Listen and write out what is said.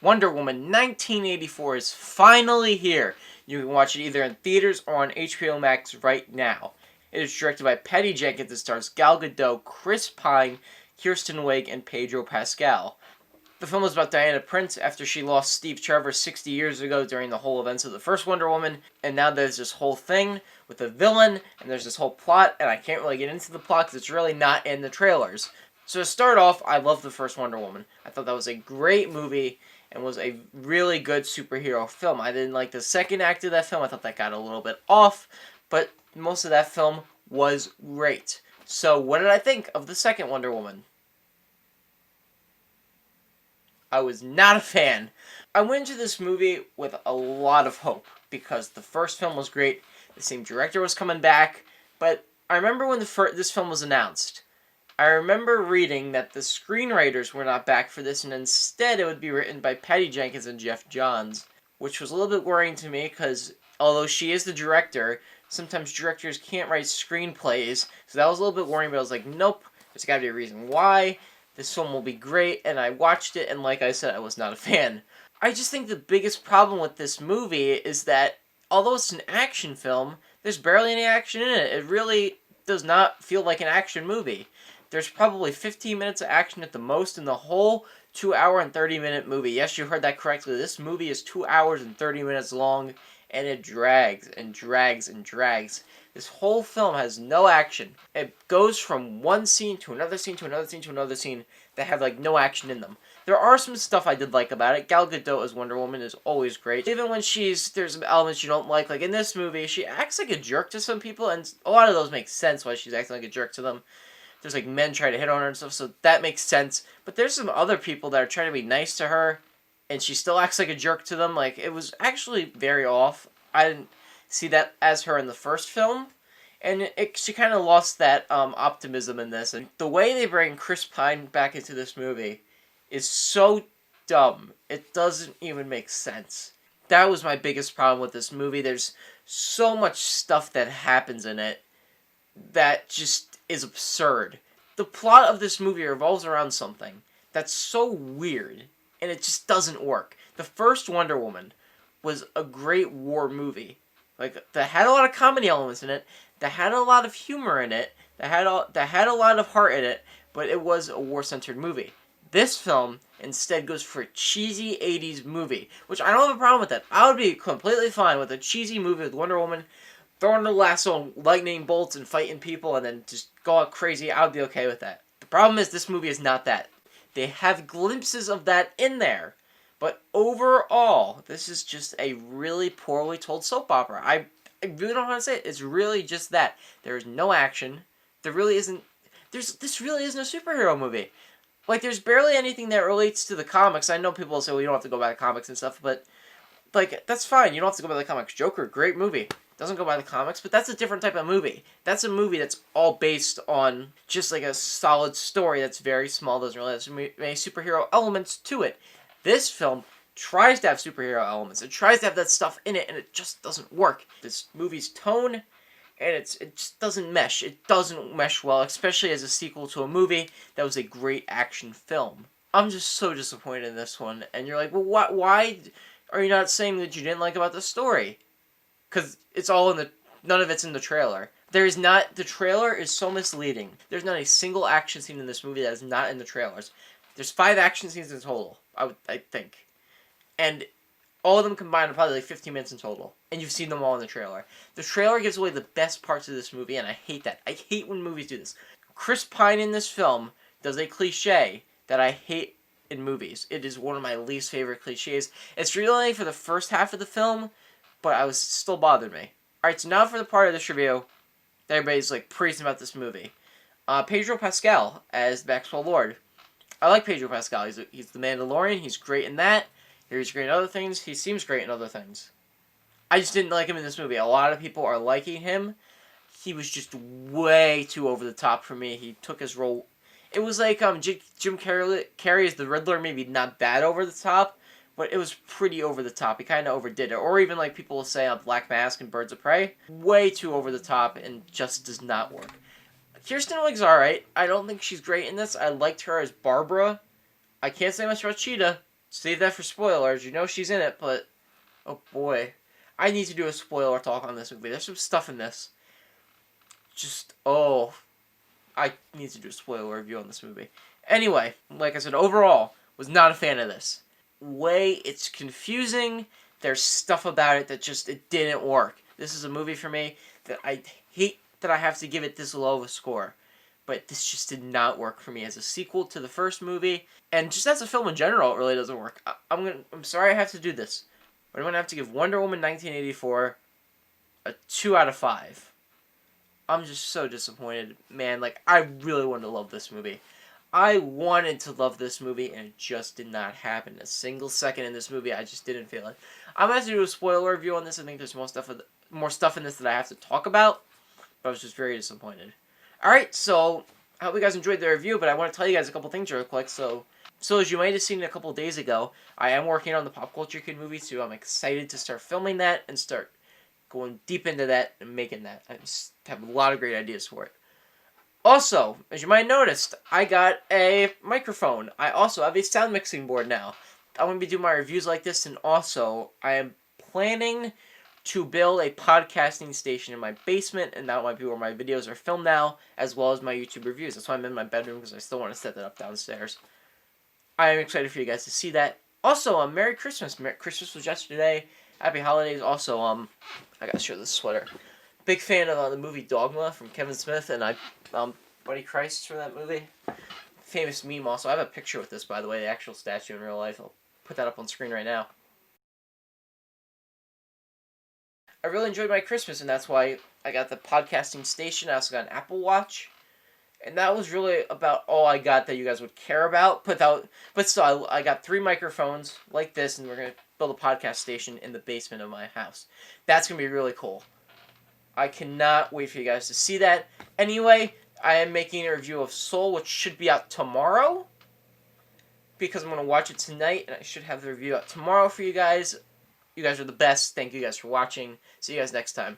Wonder Woman 1984 is finally here. You can watch it either in theaters or on HBO Max right now. It is directed by Patty Jenkins and stars Gal Gadot, Chris Pine, Kristen Wiig, and Pedro Pascal. The film is about Diana Prince after she lost Steve Trevor 60 years ago during the whole events of the first Wonder Woman, and now there's this whole thing with the villain, and there's this whole plot, and I can't really get into the plot because it's really not in the trailers. So to start off, I love the first Wonder Woman. I thought that was a great movie and was a really good superhero film. I didn't like the second act of that film. I thought that got a little bit off, but most of that film was great. So what did I think of the second Wonder Woman? I was not a fan. I went into this movie with a lot of hope because the first film was great, the same director was coming back, but I remember when this film was announced, I remember reading that the screenwriters were not back for this and instead it would be written by Patty Jenkins and Jeff Johns, which was a little bit worrying to me because although she is the director, sometimes directors can't write screenplays, so that was a little bit worrying, but I was like, nope, there's gotta be a reason why. This film will be great, and I watched it, and like I said, I was not a fan. I just think the biggest problem with this movie is that, although it's an action film, there's barely any action in it. It really does not feel like an action movie. There's probably 15 minutes of action at the most in the whole 2-hour and 30-minute movie. Yes, you heard that correctly. This movie is 2 hours and 30 minutes long, and it drags and drags and drags. This whole film has no action. It goes from one scene to another scene to another scene to another scene that have like no action in them. There are some stuff I did like about it. Gal Gadot as Wonder Woman is always great. Even when there's some elements you don't like in this movie, she acts like a jerk to some people, and a lot of those make sense why she's acting like a jerk to them. There's like men trying to hit on her and stuff, so that makes sense. But there's some other people that are trying to be nice to her, and she still acts like a jerk to them. Like, it was actually very off. I didn't see that as her in the first film. And she kind of lost that optimism in this. And the way they bring Chris Pine back into this movie is so dumb. It doesn't even make sense. That was my biggest problem with this movie. There's so much stuff that happens in it that just is absurd. The plot of this movie revolves around something that's so weird, and it just doesn't work. The first Wonder Woman was a great war movie. Like, that had a lot of comedy elements in it, that had a lot of humor in it, that had a lot of heart in it, but it was a war-centered movie. This film instead goes for a cheesy 80s movie, which I don't have a problem with that. I would be completely fine with a cheesy movie with Wonder Woman throwing the lasso and lightning bolts and fighting people and then just go out crazy. I would be okay with that. The problem is this movie is not that. They have glimpses of that in there, but overall, this is just a really poorly told soap opera. I really don't know how to say it. It's really just that. There's no action. This really isn't a superhero movie. Like, there's barely anything that relates to the comics. I know people will say, well, you don't have to go by the comics and stuff, but, like, that's fine. You don't have to go by the comics. Joker, great movie. Doesn't go by the comics, but that's a different type of movie. That's a movie that's all based on just, like, a solid story that's very small, doesn't really have many superhero elements to it. This film tries to have superhero elements. It tries to have that stuff in it, and it just doesn't work. This movie's tone, and it just doesn't mesh. It doesn't mesh well, especially as a sequel to a movie that was a great action film. I'm just so disappointed in this one, and you're like, well, why are you not saying that you didn't like about the story? Because it's all none of it's in the trailer. The trailer is so misleading. There's not a single action scene in this movie that is not in the trailers. There's 5 action scenes in total, I think. And all of them combined are probably like 15 minutes in total. And you've seen them all in the trailer. The trailer gives away the best parts of this movie, and I hate that. I hate when movies do this. Chris Pine in this film does a cliche that I hate in movies. It is one of my least favorite cliches. It's really for the first half of the film, but it still bothered me. Alright, so now for the part of this review that everybody's like praising about this movie. Pedro Pascal as Maxwell Lord. I like Pedro Pascal. He's the Mandalorian. He's great in that. He's great in other things. He seems great in other things. I just didn't like him in this movie. A lot of people are liking him. He was just way too over the top for me. He took his role. It was like Jim Carrey as the Riddler, maybe not that over the top, but it was pretty over the top. He kind of overdid it. Or even like people will say on Black Mask and Birds of Prey. Way too over the top and just does not work. Kristen Wiig's alright. I don't think she's great in this. I liked her as Barbara. I can't say much about Cheetah. Save that for spoilers. You know she's in it, but oh boy, I need to do a spoiler talk on this movie. There's some stuff in this. I need to do a spoiler review on this movie. Anyway, like I said, overall, was not a fan of this. It's confusing. There's stuff about it that just, it didn't work. This is a movie for me that I hate that I have to give it this low of a score. But this just did not work for me as a sequel to the first movie. And just as a film in general, it really doesn't work. I'm sorry I have to do this. But I'm going to have to give Wonder Woman 1984 a 2 out of 5. I'm just so disappointed. Man, like, I really wanted to love this movie. I wanted to love this movie, and it just did not happen. A single second in this movie, I just didn't feel it. I'm going to have to do a spoiler review on this. I think there's more stuff in this that I have to talk about. But I was just very disappointed. Alright, so I hope you guys enjoyed the review, but I want to tell you guys a couple things real quick. So as you might have seen a couple days ago, I am working on the Pop Culture Kid movie, so I'm excited to start filming that and start going deep into that and making that. I just have a lot of great ideas for it. Also, as you might have noticed, I got a microphone. I also have a sound mixing board now. I'm going to be doing my reviews like this, and also I am planning to build a podcasting station in my basement, and that might be where my videos are filmed now, as well as my YouTube reviews. That's why I'm in my bedroom, because I still want to set that up downstairs. I am excited for you guys to see that. Also, Merry Christmas. Christmas was yesterday. Happy holidays. Also, I gotta show this sweater. Big fan of the movie Dogma from Kevin Smith, and Buddy Christ from that movie. Famous meme also. I have a picture with this, by the way, the actual statue in real life. I'll put that up on screen right now. I really enjoyed my Christmas, and that's why I got the podcasting station. I also got an Apple Watch. And that was really about all I got that you guys would care about. But still, I got 3 microphones like this, and we're going to build a podcast station in the basement of my house. That's going to be really cool. I cannot wait for you guys to see that. Anyway, I am making a review of Soul, which should be out tomorrow, because I'm going to watch it tonight, and I should have the review out tomorrow for you guys. You guys are the best. Thank you guys for watching. See you guys next time.